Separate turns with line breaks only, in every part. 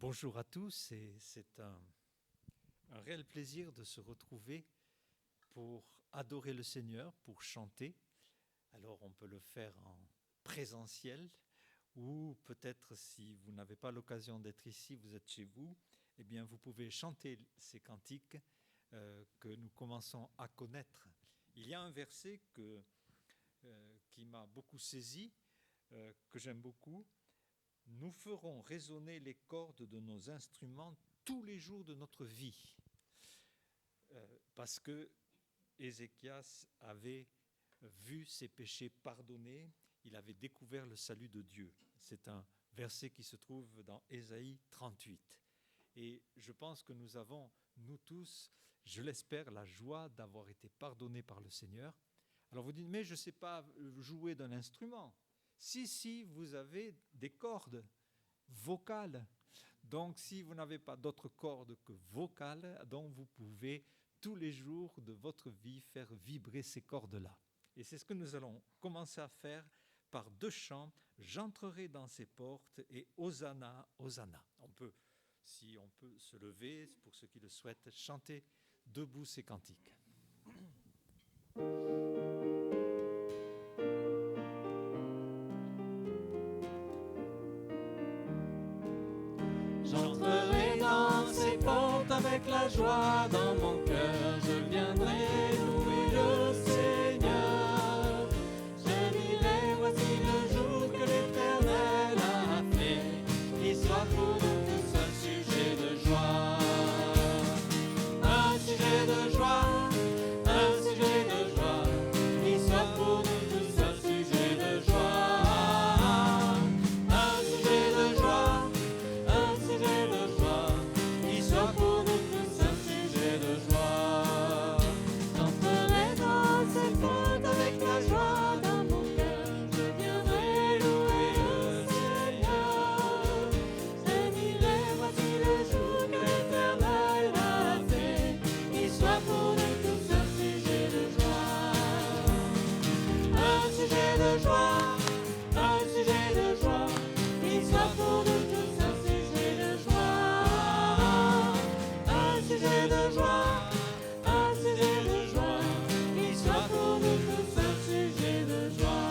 Bonjour à tous, et c'est un réel plaisir de se retrouver pour adorer le Seigneur, pour chanter. Alors on peut le faire en présentiel ou peut-être si vous n'avez pas l'occasion d'être ici, vous êtes chez vous, eh bien vous pouvez chanter ces cantiques que nous commençons à connaître. Il y a un verset qui m'a beaucoup saisi, que j'aime beaucoup. Nous ferons résonner les cordes de nos instruments tous les jours de notre vie. Parce que Ézéchias avait vu ses péchés pardonnés, il avait découvert le salut de Dieu. C'est un verset qui se trouve dans Ésaïe 38. Et je pense que nous avons, nous tous, je l'espère, la joie d'avoir été pardonnés par le Seigneur. Alors vous dites, mais je ne sais pas jouer d'un instrument. Si, vous avez des cordes vocales. Donc, si vous n'avez pas d'autres cordes que vocales, donc vous pouvez tous les jours de votre vie faire vibrer ces cordes-là. Et c'est ce que nous allons commencer à faire par deux chants. J'entrerai dans ces portes et Hosanna, Hosanna. Si on peut se lever, pour ceux qui le souhaitent, chanter debout ces cantiques.
J'entrerai dans ces portes avec la joie dans mon cœur. Je viendrai louer le Seigneur. Je dirai, voici le jour que l'Éternel a fait. Qu'il soit pour nous tous un sujet de joie. Un sujet de joie, un sujet de joie. Qu'il soit pour nous tous un sujet de joie. Un sujet de joie. Un sujet de joie, qu'il soit pour nous tous un sujet de joie. J'entrerai dans cette porte avec la joie dans mon cœur. Je viendrai louer le Seigneur. Je dirai, voici le jour que l'Éternel a fait. Qu'il soit pour nous tous un sujet de joie. Un sujet de joie, un sujet de joie. Qu'il soit pour nous tous un sujet de joie. Un sujet de joie, un sujet de joie. Qu'il soit pour nous tous un sujet de joie.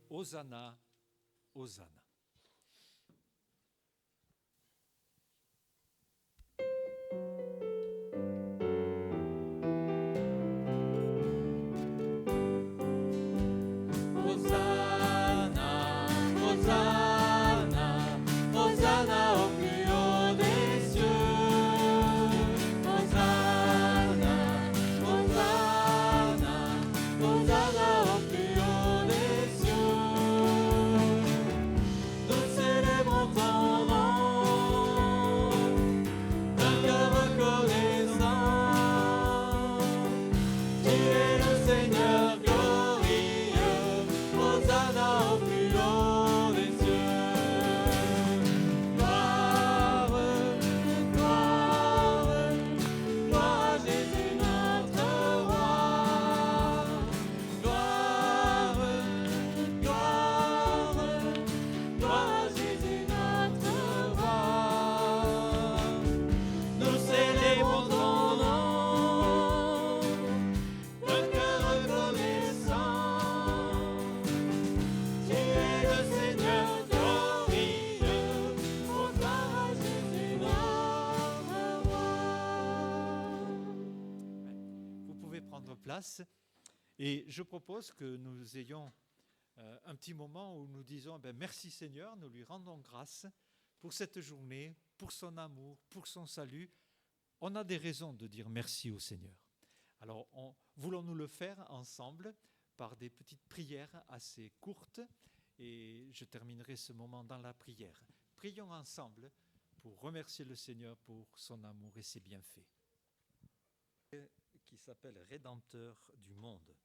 Hosanna, Hosanna.
Hosanna, Hosanna, Hosanna au plus haut des cieux. Hosanna, Hosanna, Hosanna au plus haut des cieux. Nous célébrons ton nom, d'un cœur reconnaissant. Tu es le Seigneur glorieux. Hosanna au plus haut des cieux. Gloire, gloire, gloire à Jésus notre roi. Gloire, gloire, gloire à Jésus notre roi. Nous célébrons ton nom, d'un cœur reconnaissant. Tu es le Seigneur glorieux. Oh, gloire à Jésus notre roi.
Vous pouvez prendre place et je propose que nous ayons un petit moment où nous disons merci Seigneur, nous lui rendons grâce pour cette journée, pour son amour, pour son salut. On a des raisons de dire merci au Seigneur. Alors voulons-nous le faire ensemble par des petites prières assez courtes et je terminerai ce moment dans la prière. Prions ensemble pour remercier le Seigneur pour son amour et ses bienfaits. Qui s'appelle Rédempteur du monde.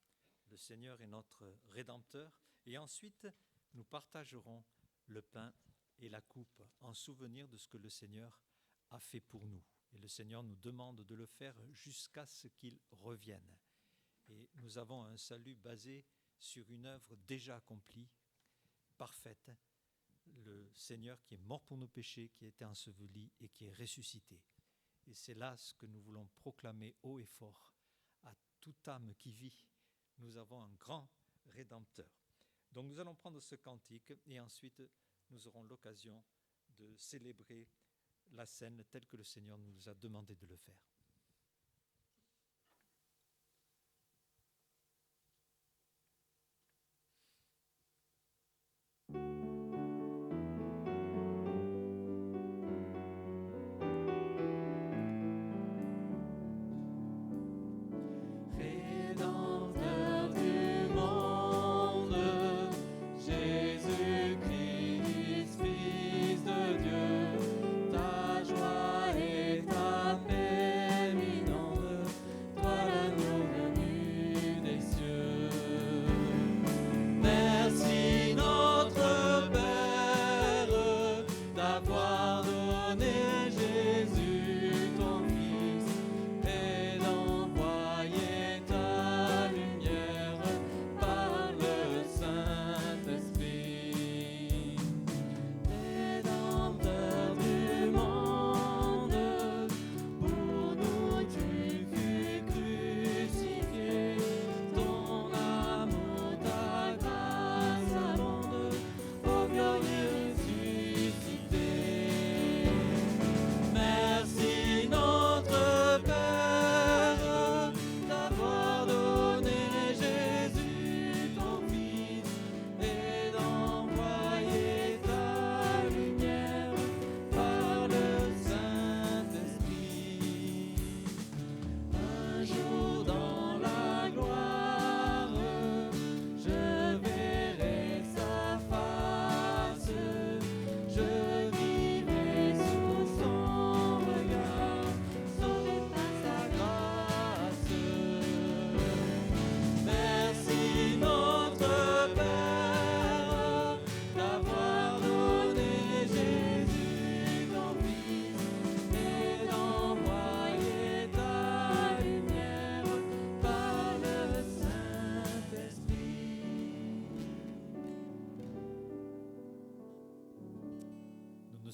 Le Seigneur est notre Rédempteur. Et ensuite, nous partagerons le pain et la coupe en souvenir de ce que le Seigneur a fait pour nous. Et le Seigneur nous demande de le faire jusqu'à ce qu'il revienne. Et nous avons un salut basé sur une œuvre déjà accomplie, parfaite, le Seigneur qui est mort pour nos péchés, qui a été enseveli et qui est ressuscité. Et c'est là ce que nous voulons proclamer haut et fort à toute âme qui vit. Nous avons un grand Rédempteur. Donc nous allons prendre ce cantique et ensuite nous aurons l'occasion de célébrer la scène telle que le Seigneur nous a demandé de le faire.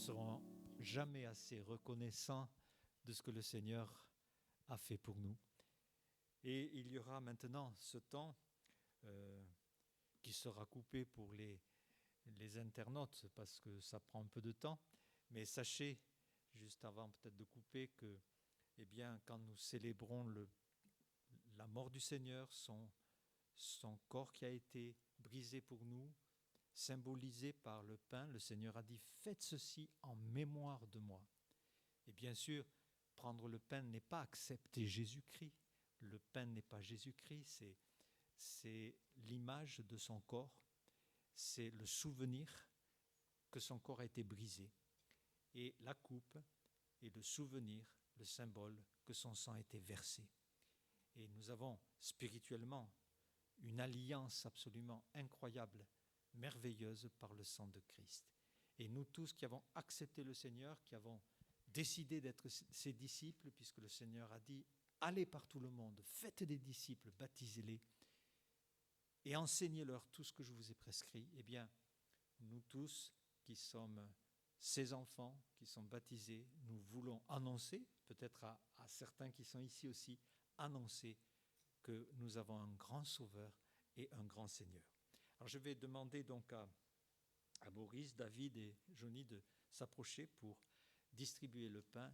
Serons jamais assez reconnaissants de ce que le Seigneur a fait pour nous. Et il y aura maintenant ce temps qui sera coupé pour les internautes parce que ça prend un peu de temps. Mais sachez, juste avant peut-être de couper, que eh bien, quand nous célébrons la mort du Seigneur, son corps qui a été brisé pour nous, symbolisé par le pain, le Seigneur a dit « Faites ceci en mémoire de moi ». Et bien sûr, prendre le pain n'est pas accepter Jésus-Christ. Le pain n'est pas Jésus-Christ, c'est l'image de son corps, c'est le souvenir que son corps a été brisé. Et la coupe est le souvenir, le symbole que son sang a été versé. Et nous avons spirituellement une alliance absolument incroyable, merveilleuse par le sang de Christ. Et nous tous qui avons accepté le Seigneur, qui avons décidé d'être ses disciples, puisque le Seigneur a dit « Allez par tout le monde, faites des disciples, baptisez-les et enseignez-leur tout ce que je vous ai prescrit », eh bien, nous tous qui sommes ses enfants, qui sont baptisés, nous voulons annoncer, peut-être à certains qui sont ici aussi, annoncer que nous avons un grand Sauveur et un grand Seigneur. Alors je vais demander donc à Boris, David et Johnny de s'approcher pour distribuer le pain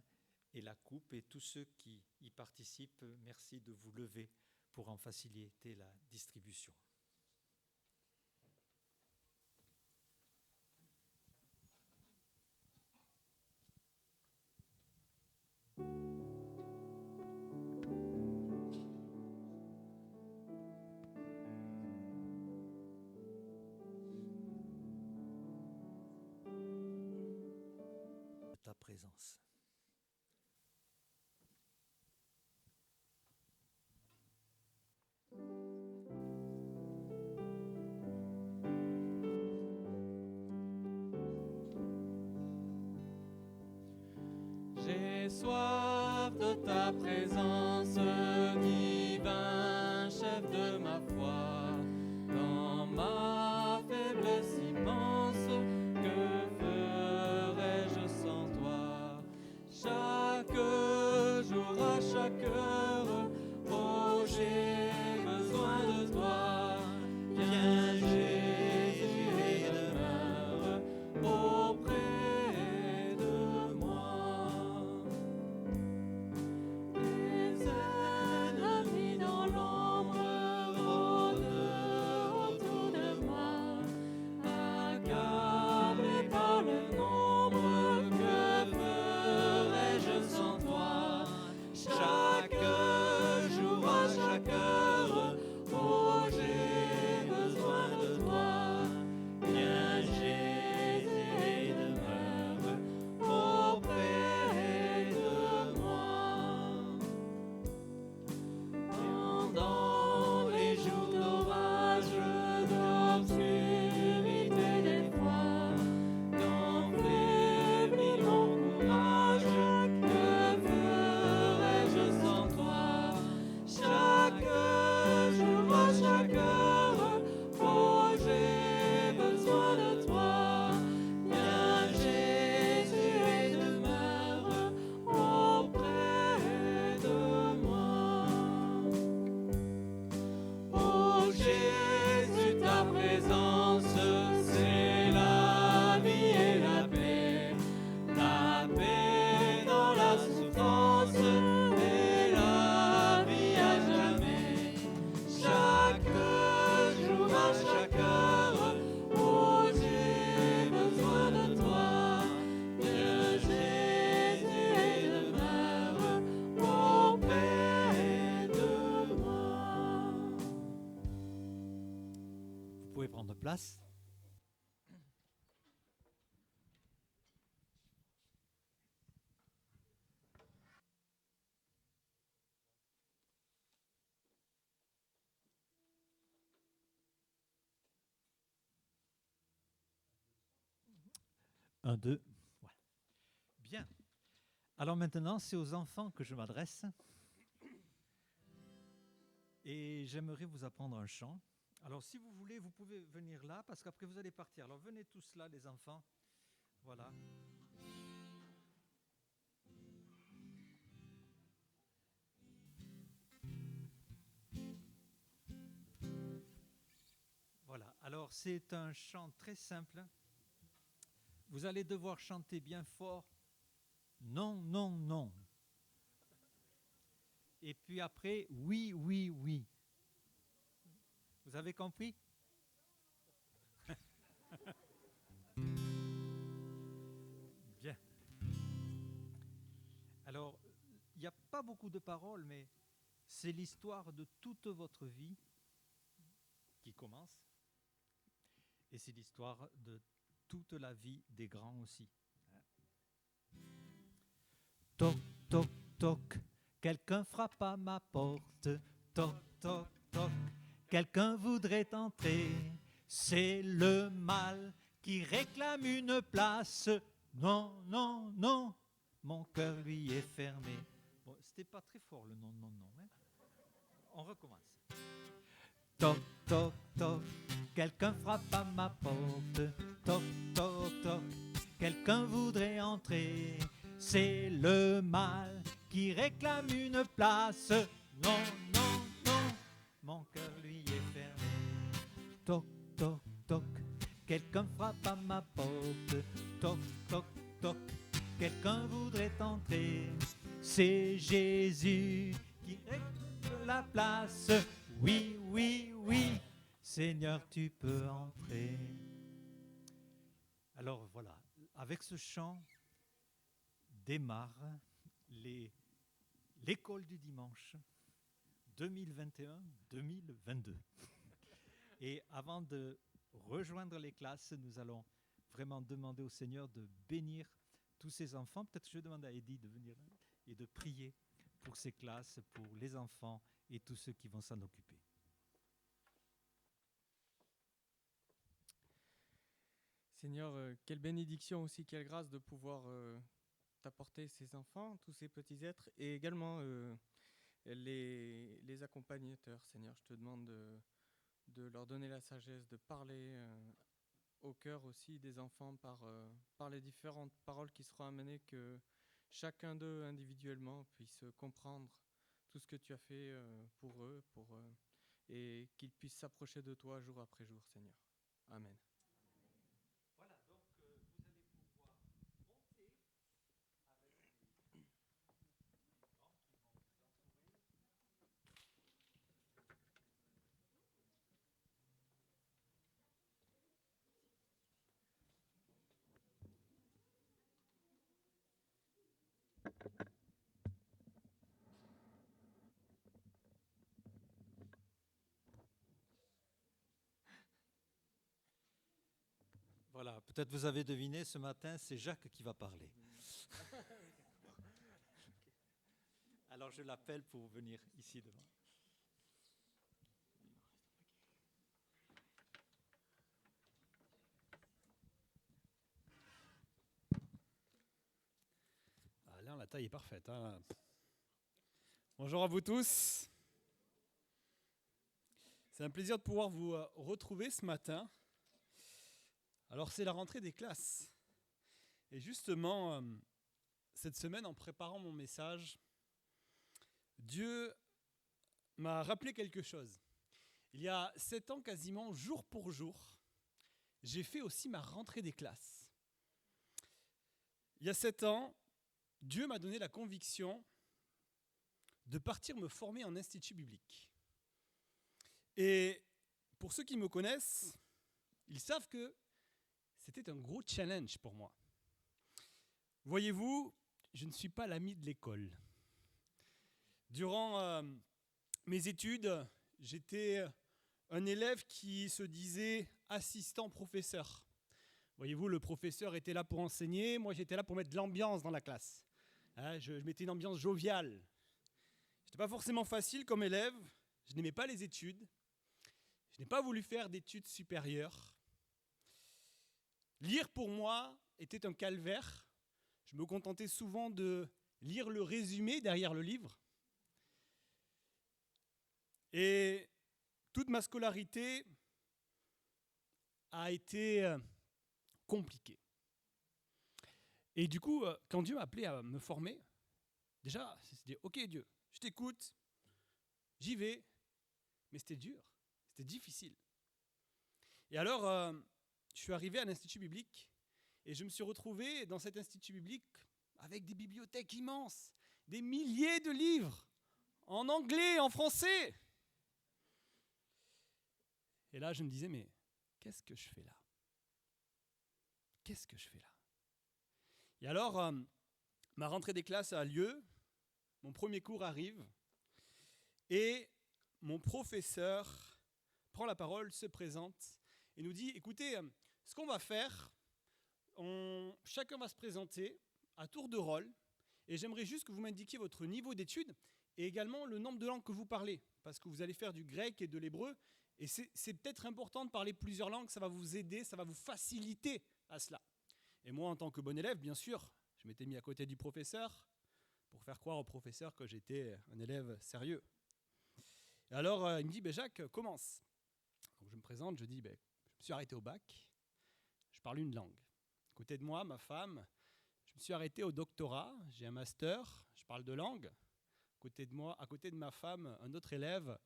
et la coupe. Et tous ceux qui y participent, merci de vous lever pour en faciliter la distribution. Ta présence.
J'ai soif de ta présence, divin chef de ma foi, dans ma faiblesse immense que
prendre place. Un, deux. Voilà. Bien. Alors maintenant, c'est aux enfants que je m'adresse. Et j'aimerais vous apprendre un chant. Alors si vous voulez, vous pouvez venir là, parce qu'après vous allez partir. Alors venez tous là, les enfants. Voilà. Voilà. Alors c'est un chant très simple. Vous allez devoir chanter bien fort. Non, non, non. Et puis après, oui, oui, oui. Vous avez compris? Bien. Alors, il n'y a pas beaucoup de paroles, mais c'est l'histoire de toute votre vie qui commence. Et c'est l'histoire de toute la vie des grands aussi. Toc, toc, toc, quelqu'un frappe à ma porte. Toc, toc, toc, quelqu'un voudrait entrer. C'est le mal qui réclame une place. Non, non, non, mon cœur lui est fermé. Bon, c'était pas très fort le non, non, non. Hein? On recommence. Toc, toc, toc, quelqu'un frappe à ma porte. Toc, toc, toc, quelqu'un voudrait entrer. C'est le mal qui réclame une place. Non, non, non, mon cœur lui est fermé. Toc, toc, toc, quelqu'un frappe à ma porte. Toc, toc, toc, quelqu'un voudrait entrer. C'est Jésus qui réclame la place. Oui, oui, oui, Seigneur, tu peux entrer. Alors voilà, avec ce chant démarre l'école du dimanche 2021-2022. Et avant de rejoindre les classes, nous allons vraiment demander au Seigneur de bénir tous ces enfants. Peut-être que je demande à Eddie de venir et de prier pour ces classes, pour les enfants et tous ceux qui vont s'en occuper.
Seigneur, quelle bénédiction aussi, quelle grâce de pouvoir t'apporter ces enfants, tous ces petits êtres, et également les accompagnateurs. Seigneur, je te demande de leur donner la sagesse de parler au cœur aussi des enfants par les différentes paroles qui seront amenées, que chacun d'eux individuellement puisse comprendre tout ce que tu as fait pour eux, et qu'ils puissent s'approcher de toi jour après jour, Seigneur. Amen.
Voilà, donc vous allez pouvoir monter avec les grands qui vont vous entourer. Voilà, peut-être vous avez deviné, ce matin, c'est Jacques qui va parler. Alors je l'appelle pour venir ici devant.
Ah, là, la taille est parfaite. Hein. Bonjour à vous tous. C'est un plaisir de pouvoir vous retrouver ce matin. Alors, c'est la rentrée des classes. Et justement, cette semaine, en préparant mon message, Dieu m'a rappelé quelque chose. Il y a 7 ans, quasiment jour pour jour, j'ai fait aussi ma rentrée des classes. Il y a 7 ans, Dieu m'a donné la conviction de partir me former en institut biblique. Et pour ceux qui me connaissent, ils savent que c'était un gros challenge pour moi. Voyez-vous, je ne suis pas l'ami de l'école. Durant mes études, j'étais un élève qui se disait assistant professeur. Voyez-vous, le professeur était là pour enseigner, moi j'étais là pour mettre de l'ambiance dans la classe. Je mettais une ambiance joviale. Ce n'était pas forcément facile comme élève, je n'aimais pas les études, je n'ai pas voulu faire d'études supérieures. Lire pour moi était un calvaire, je me contentais souvent de lire le résumé derrière le livre. Et toute ma scolarité a été compliquée. Et du coup, quand Dieu m'a appelé à me former, déjà, c'est dit, ok Dieu, je t'écoute, j'y vais, mais c'était dur, c'était difficile. Et alors, je suis arrivé à l'Institut biblique et je me suis retrouvé dans cet Institut biblique avec des bibliothèques immenses, des milliers de livres, en anglais, en français. Et là, je me disais, mais qu'est-ce que je fais là ? Qu'est-ce que je fais là ? Et alors, ma rentrée des classes a lieu, mon premier cours arrive, et mon professeur prend la parole, se présente, et nous dit, écoutez, ce qu'on va faire, chacun va se présenter à tour de rôle, et j'aimerais juste que vous m'indiquiez votre niveau d'études, et également le nombre de langues que vous parlez, parce que vous allez faire du grec et de l'hébreu, et c'est peut-être important de parler plusieurs langues, ça va vous aider, ça va vous faciliter à cela. Et moi, en tant que bon élève, bien sûr, je m'étais mis à côté du professeur pour faire croire au professeur que j'étais un élève sérieux. Et alors, il me dit, Jacques, commence. Donc je me présente, je dis, je me suis arrêté au bac, je parle une langue. À côté de moi, ma femme, je me suis arrêté au doctorat, j'ai un master, je parle de langue. À côté de ma femme, un autre élève,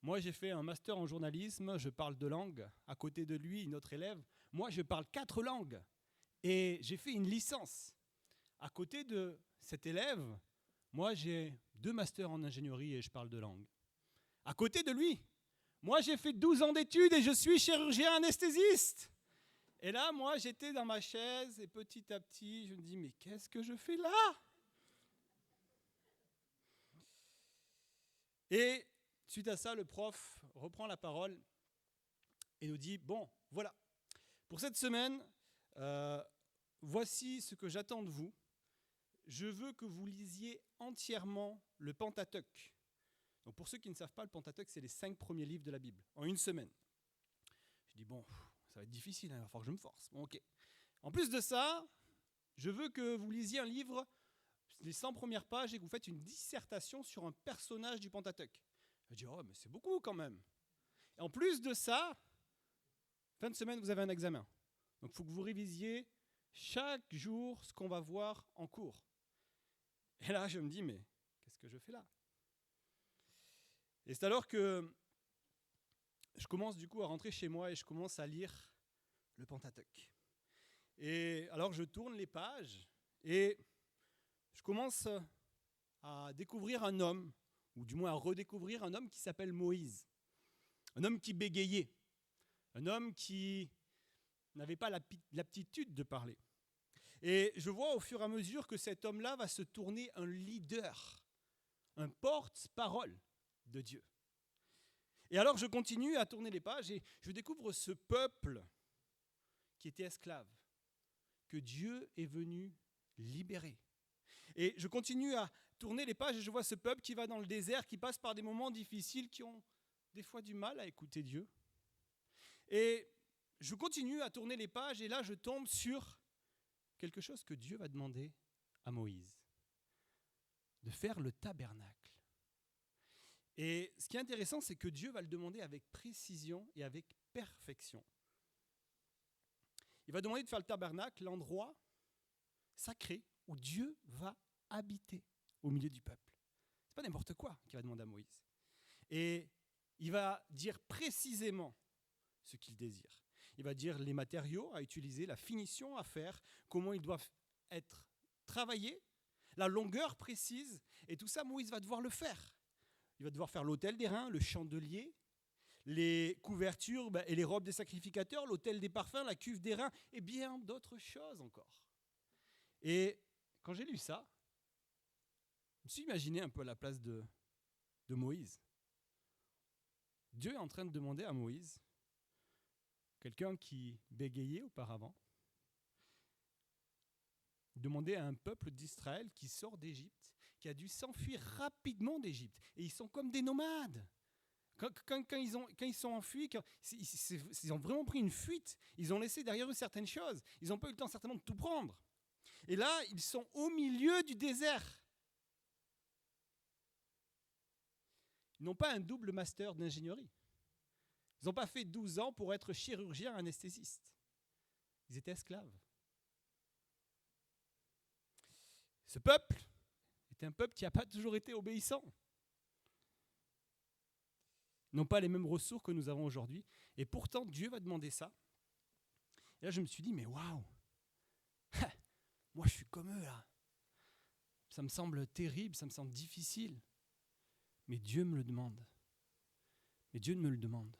moi j'ai fait un master en journalisme, je parle de langue. À côté de lui, une autre élève, moi je parle 4 langues. Et j'ai fait une licence. À côté de cet élève, moi j'ai 2 masters en ingénierie et je parle de langue. À côté de lui, moi j'ai fait 12 ans d'études et je suis chirurgien anesthésiste. Et là, moi j'étais dans ma chaise et petit à petit, je me dis, mais qu'est-ce que je fais là ? Et suite à ça, le prof reprend la parole et nous dit, bon, voilà, pour cette semaine, voici ce que j'attends de vous. Je veux que vous lisiez entièrement le Pentateuque. Donc pour ceux qui ne savent pas, le Pentateuque, c'est les 5 premiers livres de la Bible, en une semaine. Je dis, bon, ça va être difficile, il va falloir que je me force. Bon, ok. En plus de ça, je veux que vous lisiez un livre, les 100 premières pages, et que vous faites une dissertation sur un personnage du Pentateuque. Je dis, oh, mais c'est beaucoup quand même. Et en plus de ça, fin de semaine, vous avez un examen. Donc il faut que vous révisiez chaque jour ce qu'on va voir en cours. Et là, je me dis, mais qu'est-ce que je fais là ? Et c'est alors que je commence du coup à rentrer chez moi et je commence à lire le Pentateuque. Et alors je tourne les pages et je commence à découvrir un homme, ou du moins à redécouvrir un homme qui s'appelle Moïse. Un homme qui bégayait, un homme qui n'avait pas l'aptitude de parler. Et je vois au fur et à mesure que cet homme-là va se tourner un leader, un porte-parole de Dieu. Et alors je continue à tourner les pages et je découvre ce peuple qui était esclave, que Dieu est venu libérer. Et je continue à tourner les pages et je vois ce peuple qui va dans le désert, qui passe par des moments difficiles, qui ont des fois du mal à écouter Dieu. Et je continue à tourner les pages et là je tombe sur quelque chose que Dieu va demander à Moïse, de faire le tabernacle. Et ce qui est intéressant, c'est que Dieu va le demander avec précision et avec perfection. Il va demander de faire le tabernacle, l'endroit sacré où Dieu va habiter au milieu du peuple. Ce n'est pas n'importe quoi qu'il va demander à Moïse. Et il va dire précisément ce qu'il désire. Il va dire les matériaux à utiliser, la finition à faire, comment ils doivent être travaillés, la longueur précise. Et tout ça, Moïse va devoir le faire. Il va devoir faire l'autel d'airain, le chandelier, les couvertures et les robes des sacrificateurs, l'autel des parfums, la cuve d'airain et bien d'autres choses encore. Et quand j'ai lu ça, je me suis imaginé un peu à la place de Moïse. Dieu est en train de demander à Moïse quelqu'un qui bégayait auparavant, demandait à un peuple d'Israël qui sort d'Égypte, qui a dû s'enfuir rapidement d'Égypte. Et ils sont comme des nomades. Quand ils sont enfuis, ils ont vraiment pris une fuite, ils ont laissé derrière eux certaines choses. Ils n'ont pas eu le temps certainement de tout prendre. Et là, ils sont au milieu du désert. Ils n'ont pas un double master d'ingénierie. Ils n'ont pas fait 12 ans pour être chirurgien anesthésiste. Ils étaient esclaves. Ce peuple était un peuple qui n'a pas toujours été obéissant. Ils n'ont pas les mêmes ressources que nous avons aujourd'hui. Et pourtant, Dieu va demander ça. Et là, je me suis dit, mais waouh, moi je suis comme eux là. Ça me semble terrible, ça me semble difficile. Mais Dieu me le demande. Mais Dieu me le demande.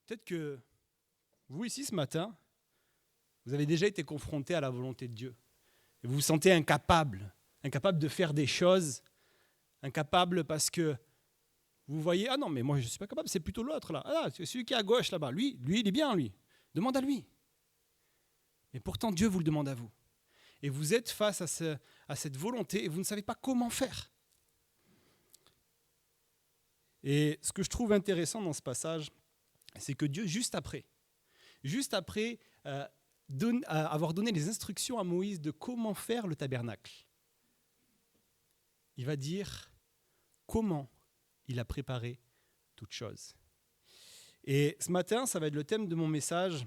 Peut-être que vous ici ce matin, vous avez déjà été confronté à la volonté de Dieu. Et vous vous sentez incapable de faire des choses, incapable parce que vous voyez, ah non, mais moi je ne suis pas capable, c'est plutôt l'autre là. Ah, c'est celui qui est à gauche là-bas, lui il est bien, lui. Demande à lui. Mais pourtant Dieu vous le demande à vous. Et vous êtes face à cette volonté et vous ne savez pas comment faire. Et ce que je trouve intéressant dans ce passage, c'est que Dieu, juste après avoir donné les instructions à Moïse de comment faire le tabernacle, il va dire comment il a préparé toute chose. Et ce matin, ça va être le thème de mon message,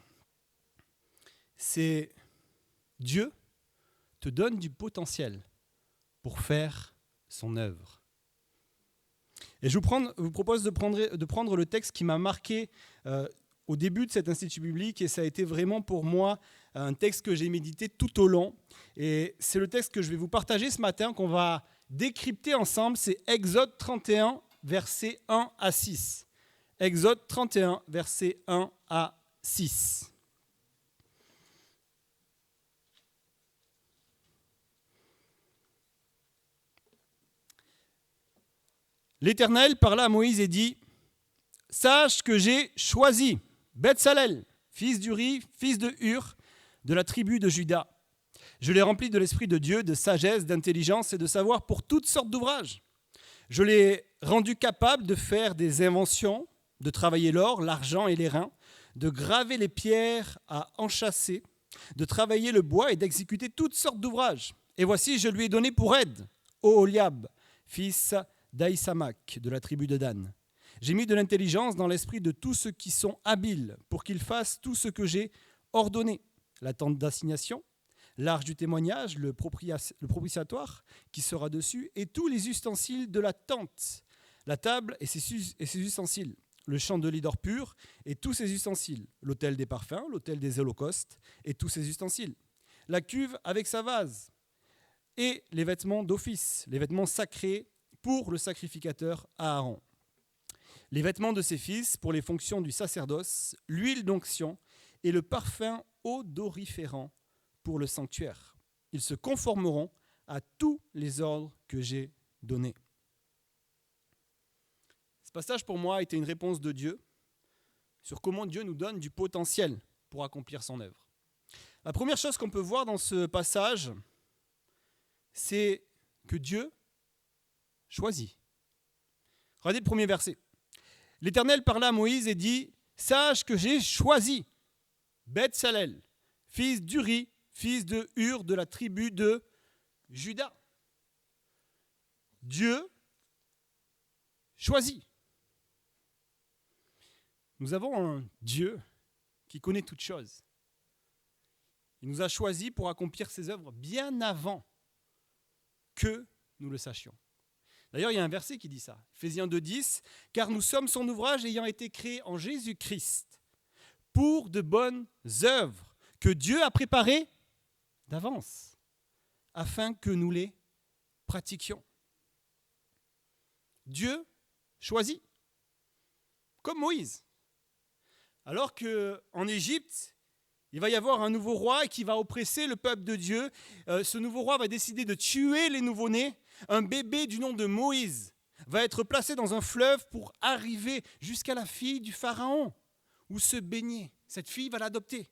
c'est Dieu te donne du potentiel pour faire son œuvre. Et je vous propose de prendre le texte qui m'a marqué au début de cet institut biblique, et ça a été vraiment pour moi un texte que j'ai médité tout au long. Et c'est le texte que je vais vous partager ce matin, qu'on va décrypter ensemble, c'est Exode 31, versets 1 à 6. Exode 31, versets 1 à 6. L'Éternel parla à Moïse et dit : « Sache que j'ai choisi Betsalel, fils d'Uri, fils de Hur, de la tribu de Juda. Je l'ai rempli de l'esprit de Dieu, de sagesse, d'intelligence et de savoir pour toutes sortes d'ouvrages. Je l'ai rendu capable de faire des inventions, de travailler l'or, l'argent et l'airain, de graver les pierres à enchâsser, de travailler le bois et d'exécuter toutes sortes d'ouvrages. Et voici, je lui ai donné pour aide Oholiab, fils d'Aïsamak, de la tribu de Dan. J'ai mis de l'intelligence dans l'esprit de tous ceux qui sont habiles pour qu'ils fassent tout ce que j'ai ordonné. La tente d'assignation, l'arche du témoignage, le propitiatoire qui sera dessus et tous les ustensiles de la tente, la table et ses ustensiles, le chandelier d'or pur et tous ses ustensiles, l'autel des parfums, l'autel des holocaustes et tous ses ustensiles, la cuve avec sa vase et les vêtements d'office, les vêtements sacrés pour le sacrificateur Aaron. Les vêtements de ses fils pour les fonctions du sacerdoce, l'huile d'onction et le parfum odoriférant pour le sanctuaire. Ils se conformeront à tous les ordres que j'ai donnés. Ce passage pour moi a été une réponse de Dieu sur comment Dieu nous donne du potentiel pour accomplir son œuvre. La première chose qu'on peut voir dans ce passage, c'est que Dieu choisit. Regardez le premier verset. L'Éternel parla à Moïse et dit : « Sache que j'ai choisi Betsalel, fils d'Uri, fils de Hur, de la tribu de Juda. » Dieu choisit. Nous avons un Dieu qui connaît toutes choses. Il nous a choisis pour accomplir ses œuvres bien avant que nous le sachions. D'ailleurs, il y a un verset qui dit ça, Ephésiens 2,10, « Car nous sommes son ouvrage ayant été créés en Jésus-Christ pour de bonnes œuvres que Dieu a préparées d'avance, afin que nous les pratiquions. » Dieu choisit, comme Moïse. Alors qu'en Égypte, il va y avoir un nouveau roi qui va oppresser le peuple de Dieu. Ce nouveau roi va décider de tuer les nouveau-nés. Un bébé du nom de Moïse va être placé dans un fleuve pour arriver jusqu'à la fille du Pharaon, où se baigner Cette fille va l'adopter.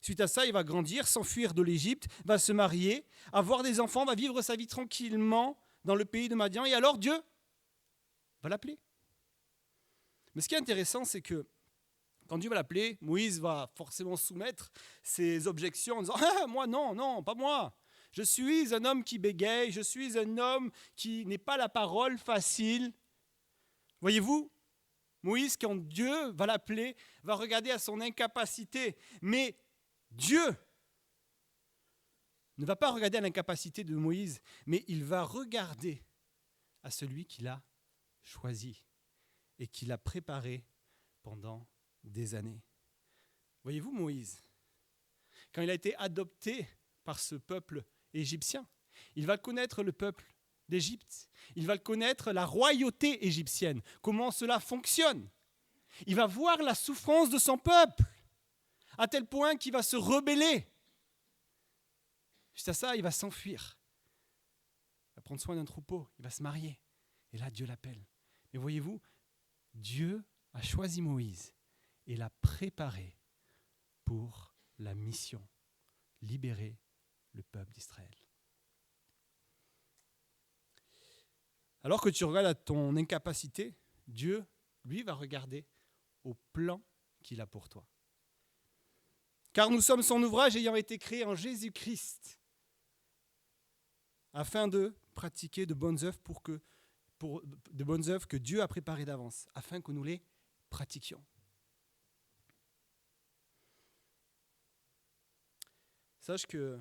Suite à ça, il va grandir, s'enfuir de l'Égypte, va se marier, avoir des enfants, va vivre sa vie tranquillement dans le pays de Madian. Et alors Dieu va l'appeler. Mais ce qui est intéressant, c'est que quand Dieu va l'appeler, Moïse va forcément soumettre ses objections en disant « Ah, moi non, pas moi. Je suis un homme qui bégaye, je suis un homme qui n'est pas la parole facile. » Voyez-vous, Moïse, quand Dieu va l'appeler, va regarder à son incapacité. Mais Dieu ne va pas regarder à l'incapacité de Moïse, mais il va regarder à celui qu'il a choisi et qu'il a préparé pendant des années. Voyez-vous, Moïse, quand il a été adopté par ce peuple égyptien, il va connaître le peuple d'Égypte, il va connaître la royauté égyptienne, comment cela fonctionne. Il va voir la souffrance de son peuple, à tel point qu'il va se rebeller. Juste à ça, il va s'enfuir. Il va prendre soin d'un troupeau, il va se marier. Et là, Dieu l'appelle. Mais voyez-vous, Dieu a choisi Moïse et l'a préparé pour la mission, libérer le peuple d'Israël. Alors que tu regardes à ton incapacité, Dieu, lui, va regarder au plan qu'il a pour toi. Car nous sommes son ouvrage ayant été créé en Jésus-Christ, afin de pratiquer de bonnes œuvres de bonnes œuvres que Dieu a préparées d'avance, afin que nous les pratiquions. Sache que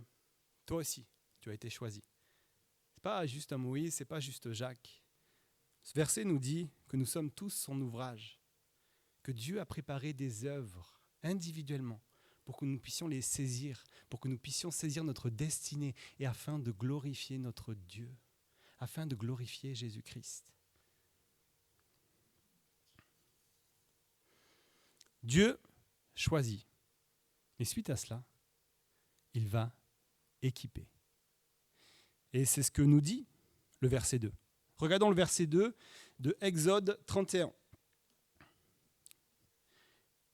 toi aussi, tu as été choisi. Ce n'est pas juste un Moïse, ce n'est pas juste Jacques. Ce verset nous dit que nous sommes tous son ouvrage, que Dieu a préparé des œuvres individuellement pour que nous puissions les saisir, pour que nous puissions saisir notre destinée et afin de glorifier notre Dieu, afin de glorifier Jésus-Christ. Dieu choisit. Et suite à cela, il va équiper. Et c'est ce que nous dit le verset 2. Regardons le verset 2 de Exode 31.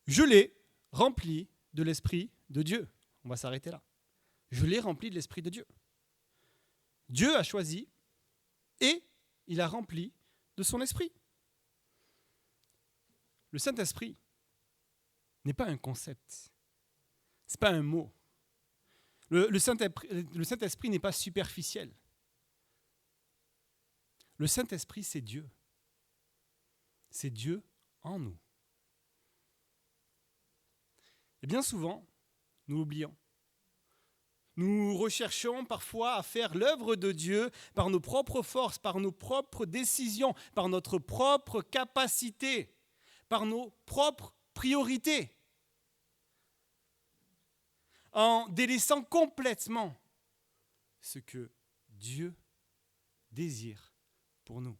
Je l'ai rempli de l'Esprit de Dieu. On va s'arrêter là. Je l'ai rempli de l'Esprit de Dieu. Dieu a choisi et il a rempli de son Esprit. Le Saint-Esprit n'est pas un concept. Ce n'est pas un mot. Le Saint-Esprit n'est pas superficiel. Le Saint-Esprit, c'est Dieu. C'est Dieu en nous. Et bien souvent, nous l'oublions. Nous recherchons parfois à faire l'œuvre de Dieu par nos propres forces, par nos propres décisions, par notre propre capacité, par nos propres priorités, en délaissant complètement ce que Dieu désire pour nous.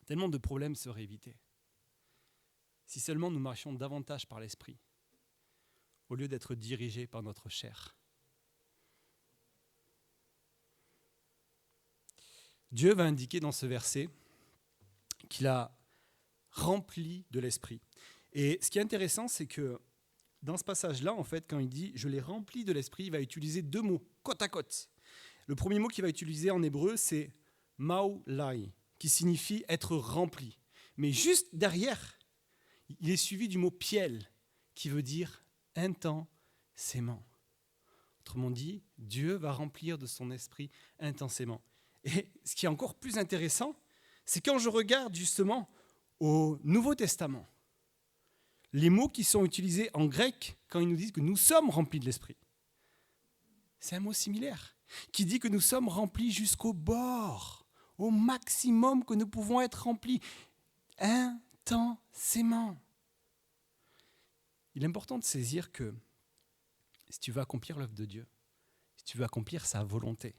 Tellement de problèmes seraient évités si seulement nous marchions davantage par l'Esprit, au lieu d'être dirigés par notre chair. Dieu va indiquer dans ce verset qu'il a rempli de l'Esprit. Et ce qui est intéressant, c'est que dans ce passage-là, en fait, quand il dit « je l'ai rempli de l'Esprit », il va utiliser deux mots, côte à côte. Le premier mot qu'il va utiliser en hébreu, c'est « maulai », qui signifie « être rempli ». Mais juste derrière, il est suivi du mot « piel », qui veut dire « intensément ». Autrement dit, Dieu va remplir de son esprit intensément. Et ce qui est encore plus intéressant, c'est quand je regarde justement au Nouveau Testament, les mots qui sont utilisés en grec quand ils nous disent que nous sommes remplis de l'esprit. C'est un mot similaire, qui dit que nous sommes remplis jusqu'au bord, au maximum que nous pouvons être remplis, intensément. Il est important de saisir que si tu veux accomplir l'œuvre de Dieu, si tu veux accomplir sa volonté,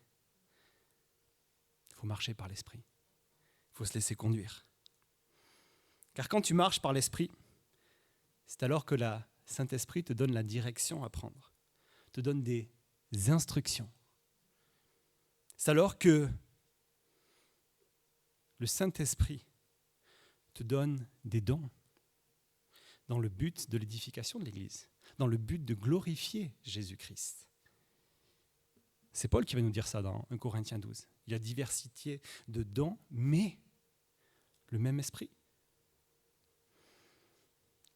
il faut marcher par l'esprit. Il faut se laisser conduire. Car quand tu marches par l'esprit, c'est alors que le Saint-Esprit te donne la direction à prendre, te donne des instructions. C'est alors que le Saint-Esprit te donne des dons dans le but de l'édification de l'Église, dans le but de glorifier Jésus-Christ. C'est Paul qui va nous dire ça dans 1 Corinthiens 12. Il y a diversité de dons, mais le même esprit.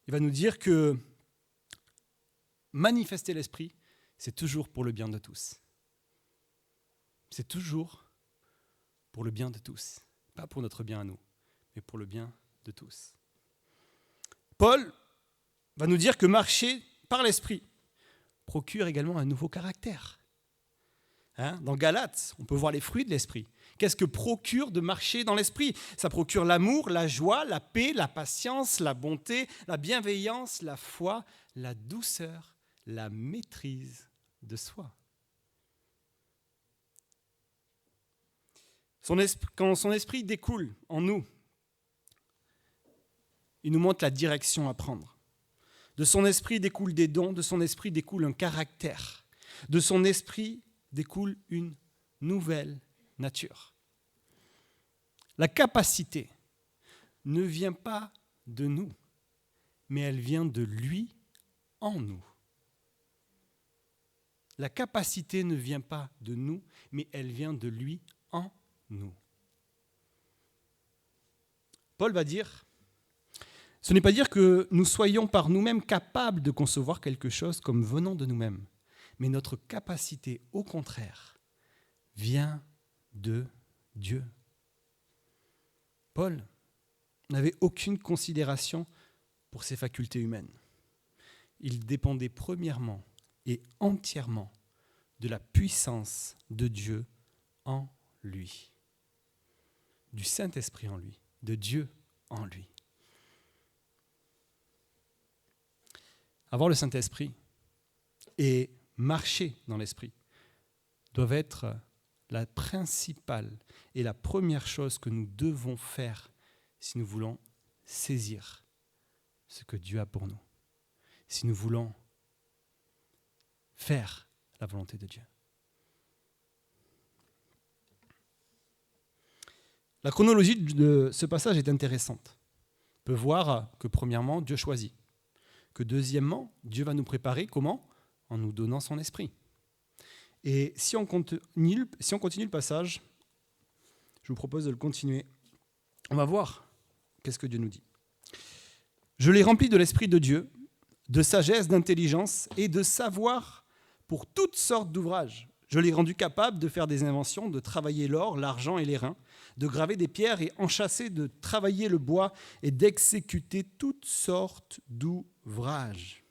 Il va nous dire que manifester l'esprit, c'est toujours pour le bien de tous. C'est toujours pour le bien de tous. Pas pour notre bien à nous, mais pour le bien de tous. Paul va nous dire que marcher par l'esprit procure également un nouveau caractère. Dans Galates, on peut voir les fruits de l'esprit. Qu'est-ce que procure de marcher dans l'esprit ? Ça procure l'amour, la joie, la paix, la patience, la bonté, la bienveillance, la foi, la douceur, la maîtrise de soi. Quand son esprit découle en nous, il nous montre la direction à prendre. De son esprit découlent des dons, de son esprit découle un caractère. De son esprit découle une nouvelle nature. La capacité ne vient pas de nous, mais elle vient de lui en nous. La capacité ne vient pas de nous, mais elle vient de lui en nous. Paul va dire, ce n'est pas dire que nous soyons par nous-mêmes capables de concevoir quelque chose comme venant de nous-mêmes, mais notre capacité, au contraire, vient de Dieu. Paul n'avait aucune considération pour ses facultés humaines. Il dépendait premièrement et entièrement de la puissance de Dieu en lui, du Saint-Esprit en lui, de Dieu en lui. Avoir le Saint-Esprit et marcher dans l'Esprit doivent être la principale et la première chose que nous devons faire si nous voulons saisir ce que Dieu a pour nous, si nous voulons faire la volonté de Dieu. La chronologie de ce passage est intéressante. On peut voir que premièrement, Dieu choisit. Que deuxièmement, Dieu va nous préparer comment ? En nous donnant son esprit. Et si on continue le passage, je vous propose de le continuer. On va voir qu'est-ce que Dieu nous dit. Je l'ai rempli de l'esprit de Dieu, de sagesse, d'intelligence et de savoir pour toutes sortes d'ouvrages. Je l'ai rendu capable de faire des inventions, de travailler l'or, l'argent et les reins, de graver des pierres et enchâsser, de travailler le bois et d'exécuter toutes sortes d'ouvrages.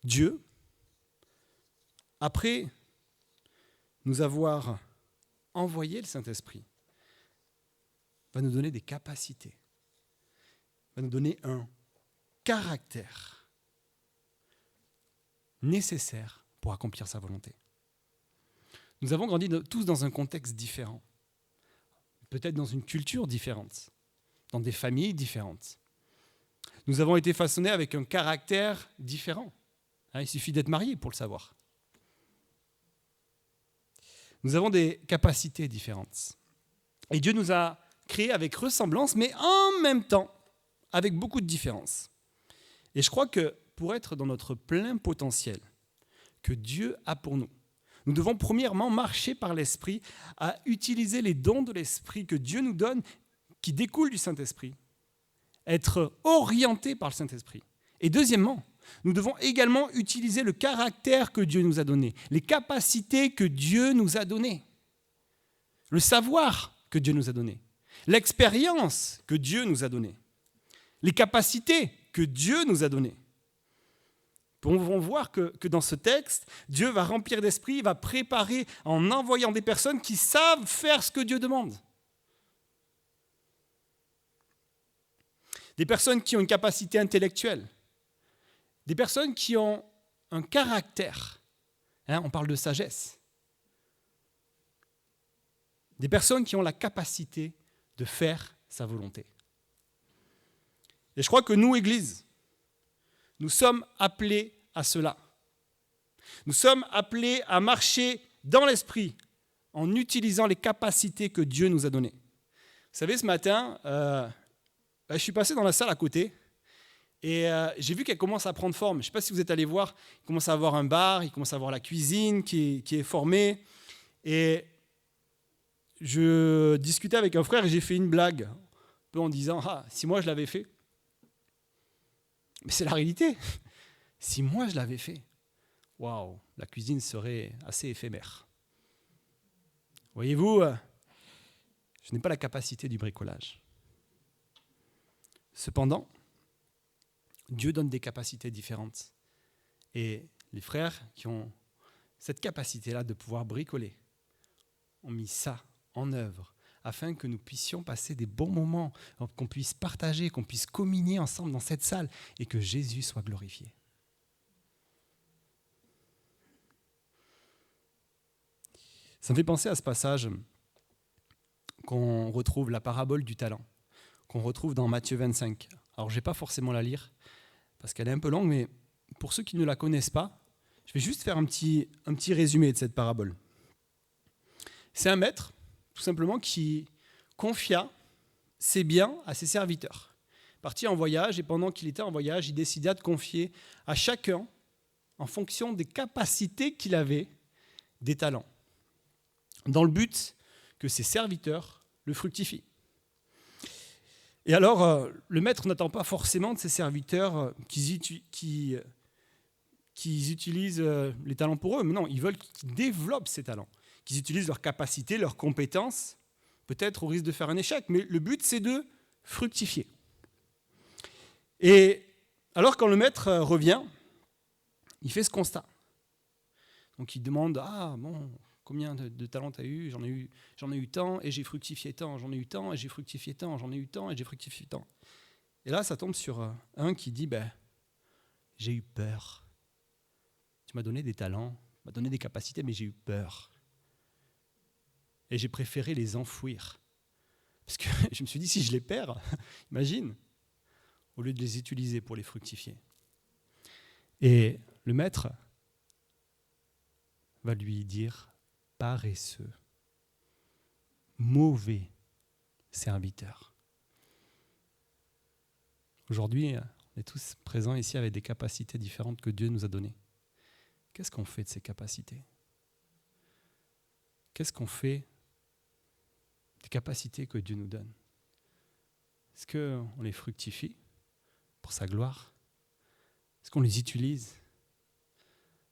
Dieu, après nous avoir envoyé le Saint-Esprit, va nous donner des capacités, va nous donner un caractère nécessaire pour accomplir sa volonté. Nous avons grandi tous dans un contexte différent, peut-être dans une culture différente, dans des familles différentes. Nous avons été façonnés avec un caractère différent. Il suffit d'être marié pour le savoir. Nous avons des capacités différentes. Et Dieu nous a créés avec ressemblance, mais en même temps, avec beaucoup de différences. Et je crois que pour être dans notre plein potentiel que Dieu a pour nous, nous devons premièrement marcher par l'Esprit, à utiliser les dons de l'Esprit que Dieu nous donne, qui découlent du Saint-Esprit, être orientés par le Saint-Esprit. Et deuxièmement, nous devons également utiliser le caractère que Dieu nous a donné, les capacités que Dieu nous a données, le savoir que Dieu nous a donné, l'expérience que Dieu nous a donnée, les capacités que Dieu nous a données. On va voir que dans ce texte, Dieu va remplir d'esprit, il va préparer en envoyant des personnes qui savent faire ce que Dieu demande. Des personnes qui ont une capacité intellectuelle, des personnes qui ont un caractère, on parle de sagesse, des personnes qui ont la capacité de faire sa volonté. Et je crois que nous, Église, nous sommes appelés à cela. Nous sommes appelés à marcher dans l'esprit, en utilisant les capacités que Dieu nous a données. Vous savez, ce matin, je suis passé dans la salle à côté et j'ai vu qu'elle commence à prendre forme. Je ne sais pas si vous êtes allés voir, il commence à avoir un bar, il commence à avoir la cuisine qui est formée. Et je discutais avec un frère et j'ai fait une blague, un peu en disant « Ah, si moi je l'avais fait ». Mais c'est la réalité. Si moi je l'avais fait, waouh, la cuisine serait assez éphémère. Voyez-vous, je n'ai pas la capacité du bricolage. Cependant, Dieu donne des capacités différentes. Et les frères qui ont cette capacité-là de pouvoir bricoler ont mis ça en œuvre afin que nous puissions passer des bons moments, qu'on puisse partager, qu'on puisse communier ensemble dans cette salle et que Jésus soit glorifié. Ça me fait penser à ce passage qu'on retrouve, la parabole du talent, qu'on retrouve dans Matthieu 25. Alors je ne vais pas forcément la lire, parce qu'elle est un peu longue, mais pour ceux qui ne la connaissent pas, je vais juste faire un petit résumé de cette parabole. C'est un maître, tout simplement, qui confia ses biens à ses serviteurs. Parti en voyage, et pendant qu'il était en voyage, il décida de confier à chacun, en fonction des capacités qu'il avait, des talents, dans le but que ses serviteurs le fructifient. Et alors, le maître n'attend pas forcément de ses serviteurs qu'ils utilisent les talents pour eux, mais non, ils veulent qu'ils développent ces talents, qu'ils utilisent leurs capacités, leurs compétences, peut-être au risque de faire un échec, mais le but, c'est de fructifier. Et alors, quand le maître revient, il fait ce constat. Donc, il demande, combien de talents tu as eu ? J'en ai eu tant, et j'ai fructifié tant. J'en ai eu tant, et j'ai fructifié tant. J'en ai eu tant, et j'ai fructifié tant. Et là, ça tombe sur un qui dit, j'ai eu peur. Tu m'as donné des talents, tu m'as donné des capacités, mais j'ai eu peur. Et j'ai préféré les enfouir. Parce que je me suis dit, si je les perds, imagine, au lieu de les utiliser pour les fructifier. Et le maître va lui dire, paresseux, mauvais serviteur. Aujourd'hui, on est tous présents ici avec des capacités différentes que Dieu nous a données. Qu'est-ce qu'on fait de ces capacités ? Qu'est-ce qu'on fait des capacités que Dieu nous donne ? Est-ce qu'on les fructifie pour sa gloire ? Est-ce qu'on les utilise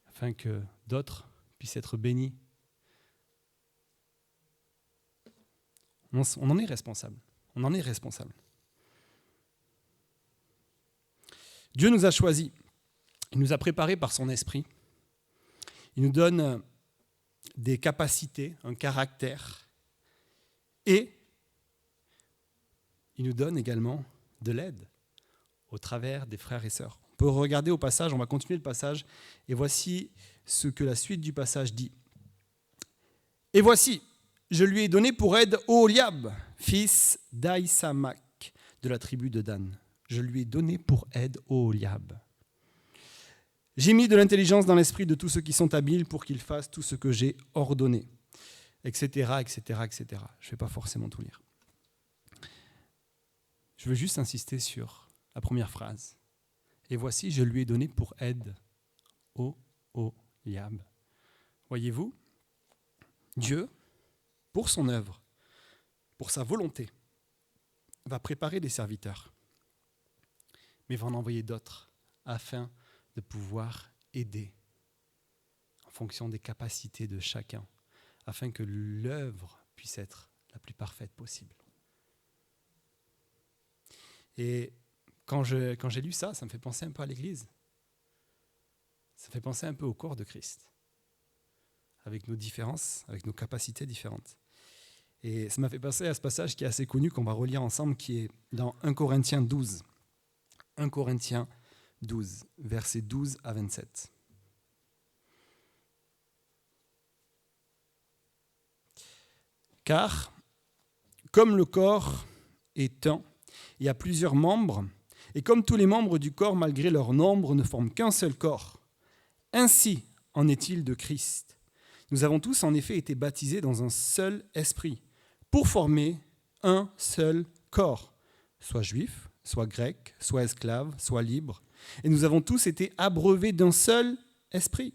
afin que d'autres puissent être bénis ? On en est responsable. On en est responsable. Dieu nous a choisis. Il nous a préparés par son esprit. Il nous donne des capacités, un caractère. Et il nous donne également de l'aide au travers des frères et sœurs. On peut regarder au passage, on va continuer le passage. Et voici ce que la suite du passage dit. Et voici, je lui ai donné pour aide Oholiab, fils d'Aïsamak, de la tribu de Dan. Je lui ai donné pour aide Oholiab. J'ai mis de l'intelligence dans l'esprit de tous ceux qui sont habiles pour qu'ils fassent tout ce que j'ai ordonné, etc., etc., etc. Je ne vais pas forcément tout lire. Je veux juste insister sur la première phrase. Et voici, je lui ai donné pour aide Oholiab. Voyez-vous, Dieu, pour son œuvre, pour sa volonté, va préparer des serviteurs, mais va en envoyer d'autres afin de pouvoir aider en fonction des capacités de chacun, afin que l'œuvre puisse être la plus parfaite possible. Et quand j'ai lu ça, ça me fait penser un peu à l'Église. Ça me fait penser un peu au corps de Christ, avec nos différences, avec nos capacités différentes. Et ça m'a fait penser à ce passage qui est assez connu, qu'on va relire ensemble, qui est dans 1 Corinthiens 12. 1 Corinthiens 12, versets 12 à 27. Car, comme le corps est un, et a plusieurs membres, et comme tous les membres du corps, malgré leur nombre, ne forment qu'un seul corps, ainsi en est-il de Christ. Nous avons tous en effet été baptisés dans un seul esprit, pour former un seul corps, soit juif, soit grec, soit esclave, soit libre. Et nous avons tous été abreuvés d'un seul esprit.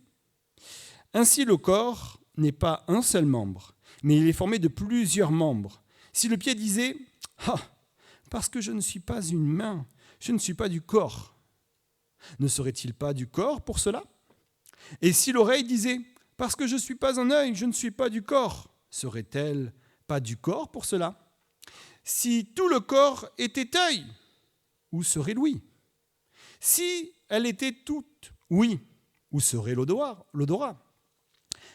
Ainsi, le corps n'est pas un seul membre, mais il est formé de plusieurs membres. Si le pied disait « Ah, parce que je ne suis pas une main, je ne suis pas du corps », ne serait-il pas du corps pour cela ? Et si l'oreille disait « Parce que je ne suis pas un œil, je ne suis pas du corps », serait-elle pas du corps pour cela ? Si tout le corps était œil, où serait l'ouïe ? Si elle était toute ouïe, où serait l'odorat ?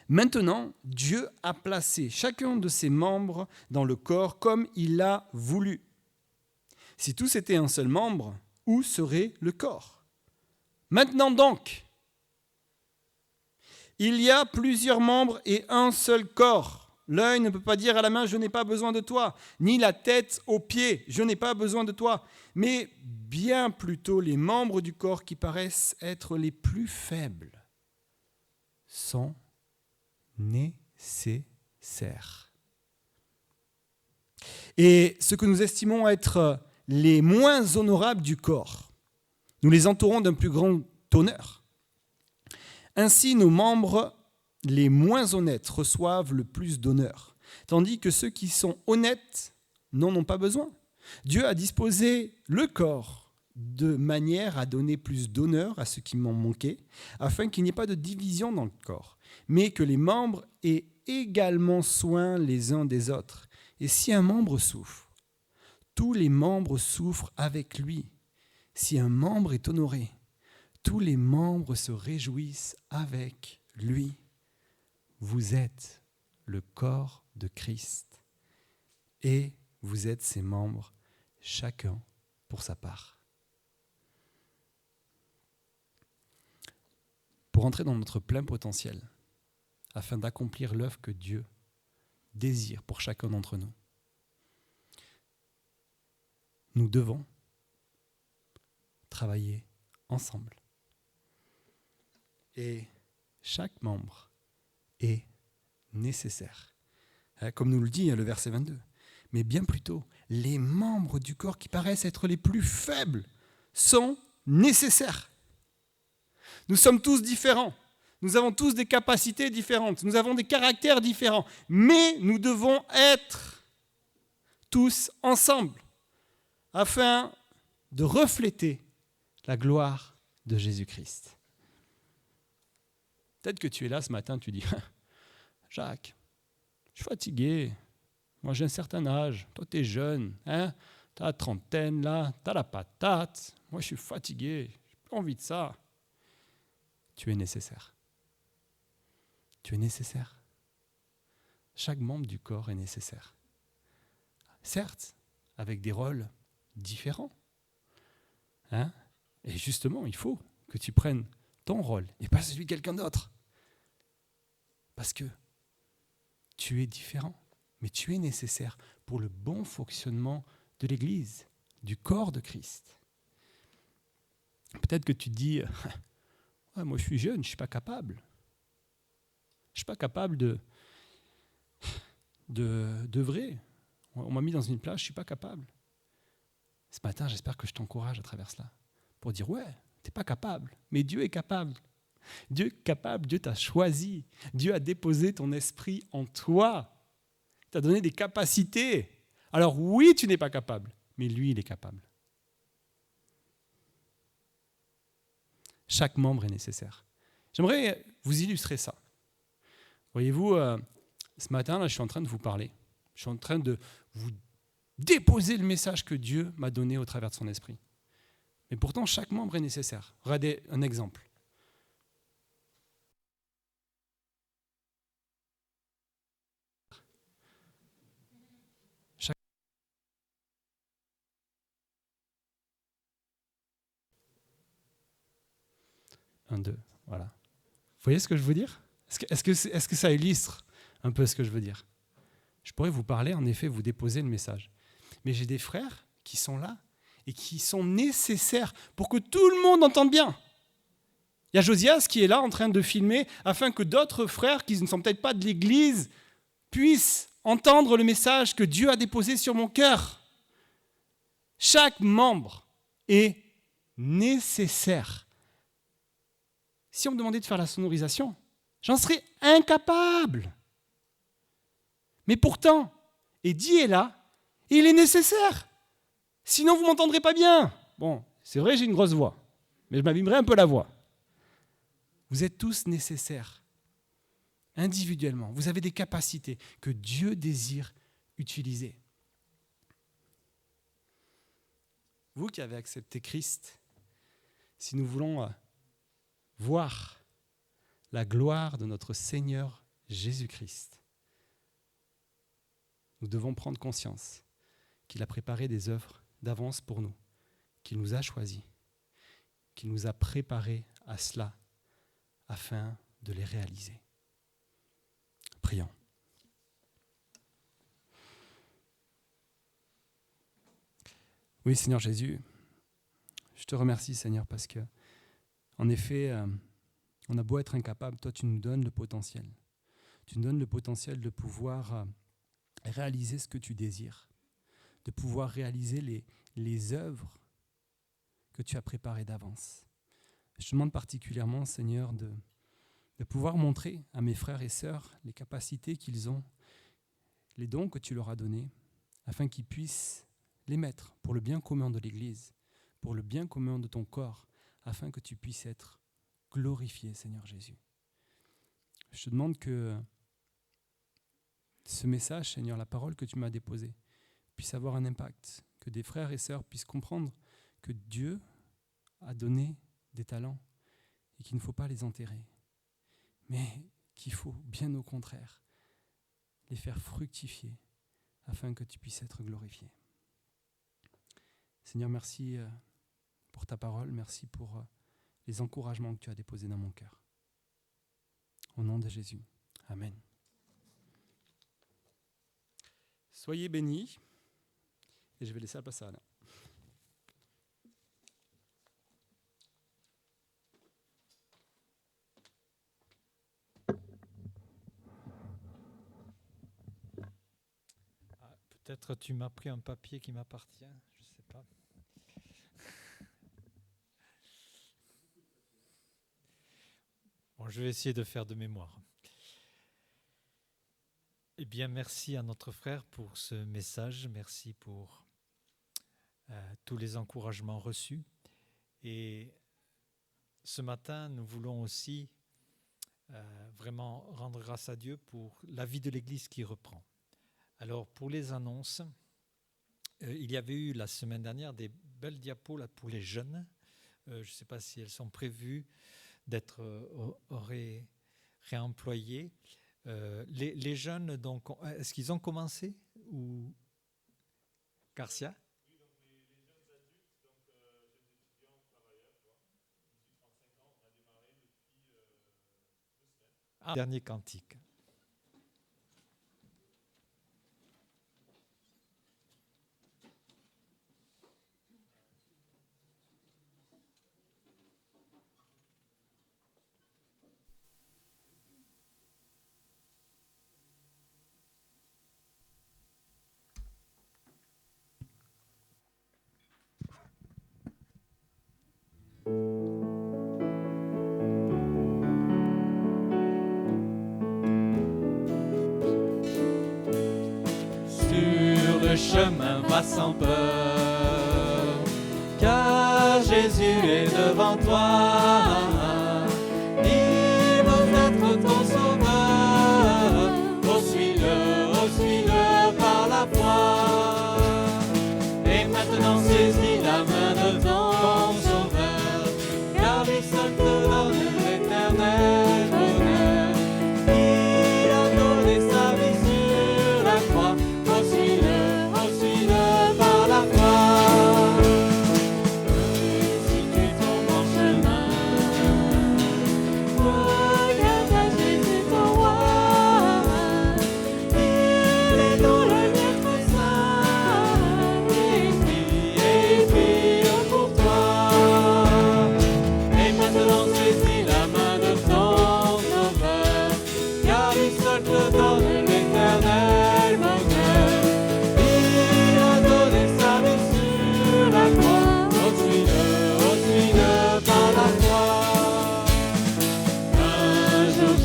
Maintenant, Dieu a placé chacun de ses membres dans le corps comme il l'a voulu. Si tous étaient un seul membre, où serait le corps ? Maintenant donc, il y a plusieurs membres et un seul corps. L'œil ne peut pas dire à la main « je n'ai pas besoin de toi », ni la tête aux pieds « je n'ai pas besoin de toi », mais bien plutôt les membres du corps qui paraissent être les plus faibles sont nécessaires. Et ce que nous estimons être les moins honorables du corps, nous les entourons d'un plus grand honneur. Ainsi, nos membres les moins honnêtes reçoivent le plus d'honneur, tandis que ceux qui sont honnêtes n'en ont pas besoin. Dieu a disposé le corps de manière à donner plus d'honneur à ceux qui m'en manquaient, afin qu'il n'y ait pas de division dans le corps, mais que les membres aient également soin les uns des autres. Et si un membre souffre, tous les membres souffrent avec lui. Si un membre est honoré, tous les membres se réjouissent avec lui. Vous êtes le corps de Christ et vous êtes ses membres, chacun pour sa part. Pour entrer dans notre plein potentiel, afin d'accomplir l'œuvre que Dieu désire pour chacun d'entre nous, nous devons travailler ensemble. Et chaque membre est nécessaire. Comme nous le dit le verset 22. Mais bien plutôt, les membres du corps qui paraissent être les plus faibles sont nécessaires. Nous sommes tous différents. Nous avons tous des capacités différentes. Nous avons des caractères différents. Mais nous devons être tous ensemble afin de refléter la gloire de Jésus-Christ. Peut-être que tu es là ce matin, tu dis « Jacques, je suis fatigué. Moi, j'ai un certain âge. Toi, tu es jeune. Hein? Tu as la trentaine, là. Tu as la patate. Moi, je suis fatigué. Je n'ai pas envie de ça. » Tu es nécessaire. Tu es nécessaire. Chaque membre du corps est nécessaire. Certes, avec des rôles différents. Hein? Et justement, il faut que tu prennes ton rôle et pas celui de quelqu'un d'autre. Parce que tu es différent, mais tu es nécessaire pour le bon fonctionnement de l'Église, du corps de Christ. Peut-être que tu te dis « Moi je suis jeune, je ne suis pas capable. Je ne suis pas capable d'œuvrer. On m'a mis dans une place, je ne suis pas capable. » Ce matin, j'espère que je t'encourage à travers cela pour dire « Ouais, tu n'es pas capable, mais Dieu est capable. Dieu est capable, Dieu t'a choisi. Dieu a déposé ton esprit en toi. Il t'a donné des capacités. Alors oui, tu n'es pas capable, mais lui, il est capable. » Chaque membre est nécessaire. J'aimerais vous illustrer ça. Voyez-vous, ce matin, là, je suis en train de vous parler. Je suis en train de vous déposer le message que Dieu m'a donné au travers de son esprit. Mais pourtant, chaque membre est nécessaire. Regardez un exemple. Un, deux, voilà. Vous voyez ce que je veux dire ? Est-ce que ça illustre un peu ce que je veux dire ? Je pourrais vous parler, en effet, vous déposer le message. Mais j'ai des frères qui sont là et qui sont nécessaires pour que tout le monde entende bien. Il y a Josias qui est là en train de filmer afin que d'autres frères qui ne sont peut-être pas de l'Église puissent entendre le message que Dieu a déposé sur mon cœur. Chaque membre est nécessaire. Si on me demandait de faire la sonorisation, j'en serais incapable. Mais pourtant, Eddie est là, et il est nécessaire. Sinon, vous ne m'entendrez pas bien. Bon, c'est vrai, j'ai une grosse voix, mais je m'abîmerai un peu la voix. Vous êtes tous nécessaires, individuellement. Vous avez des capacités que Dieu désire utiliser. Vous qui avez accepté Christ, si nous voulons voir la gloire de notre Seigneur Jésus-Christ, nous devons prendre conscience qu'il a préparé des œuvres d'avance pour nous, qu'il nous a choisis, qu'il nous a préparés à cela afin de les réaliser. Prions. Oui, Seigneur Jésus, je te remercie, Seigneur, parce que, en effet, on a beau être incapable, toi, tu nous donnes le potentiel. Tu nous donnes le potentiel de pouvoir réaliser ce que tu désires, de pouvoir réaliser les œuvres que tu as préparées d'avance. Je te demande particulièrement, Seigneur, de pouvoir montrer à mes frères et sœurs les capacités qu'ils ont, les dons que tu leur as donnés, afin qu'ils puissent les mettre pour le bien commun de l'Église, pour le bien commun de ton corps, afin que tu puisses être glorifié, Seigneur Jésus. Je te demande que ce message, Seigneur, la parole que tu m'as déposée, puisse avoir un impact, que des frères et sœurs puissent comprendre que Dieu a donné des talents et qu'il ne faut pas les enterrer, mais qu'il faut, bien au contraire, les faire fructifier afin que tu puisses être glorifié. Seigneur, merci pour ta parole, merci pour les encouragements que tu as déposés dans mon cœur. Au nom de Jésus, Amen. Soyez bénis, et je vais laisser la place à Alain.
Peut-être tu m'as pris un papier qui m'appartient, je ne sais pas. Bon, je vais essayer de faire de mémoire. Eh bien, merci à notre frère pour ce message, merci pour tous les encouragements reçus. Et ce matin, nous voulons aussi vraiment rendre grâce à Dieu pour la vie de l'Église qui reprend. Alors, pour les annonces, il y avait eu la semaine dernière des belles diapos là, pour les jeunes. Je ne sais pas si elles sont prévues d'être réemployées. Les jeunes, donc, est-ce qu'ils ont commencé ou Garcia?
Oui, donc les jeunes adultes, donc jeunes étudiants, travailleurs, quoi. 18-35 ans, on a démarré depuis 2 semaines.
Dernier cantique.
Sur le chemin va sans peur, car Jésus est devant toi. Il veut être ton sauveur. Suis-le par la foi. Et maintenant saisis la main de ton sauveur, car lui seul te donne l'éternel bonheur. Il a donné sa vie sur la croix. Suis-le par la foi. Si tu tombes en chemin,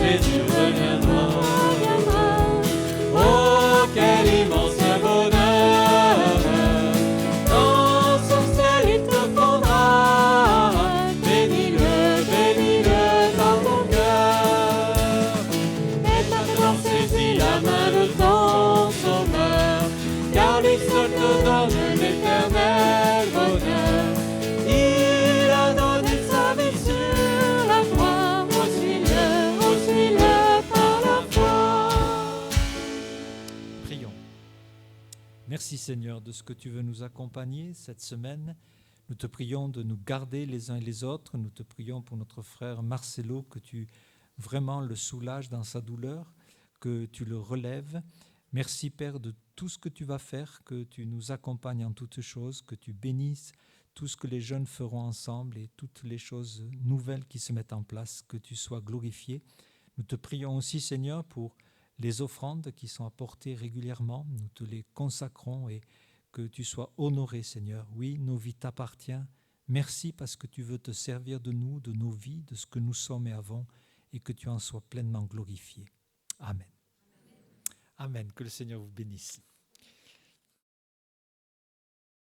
Jésus reviendra. Oh, quel immense bonheur, dans son ciel il te fondra. Bénis-le dans ton cœur. Et maintenant saisis la main de ton Sauveur, car lui seul te donne l'éternel bonheur. Il a donné sa vie sur la croix, oh suis-le par la foi.
Prions. Merci Seigneur de ce que tu veux nous accompagner cette semaine. Nous te prions de nous garder les uns et les autres. Nous te prions pour notre frère Marcelo, que tu vraiment le soulages dans sa douleur, que tu le relèves. Merci Père de tout ce que tu vas faire, que tu nous accompagnes en toutes choses, que tu bénisses tout ce que les jeunes feront ensemble et toutes les choses nouvelles qui se mettent en place, que tu sois glorifié. Nous te prions aussi Seigneur pour les offrandes qui sont apportées régulièrement. Nous te les consacrons et que tu sois honoré Seigneur. Oui, nos vies t'appartiennent. Merci parce que tu veux te servir de nous, de nos vies, de ce que nous sommes et avons, et que tu en sois pleinement glorifié. Amen. Amen. Que le Seigneur vous bénisse.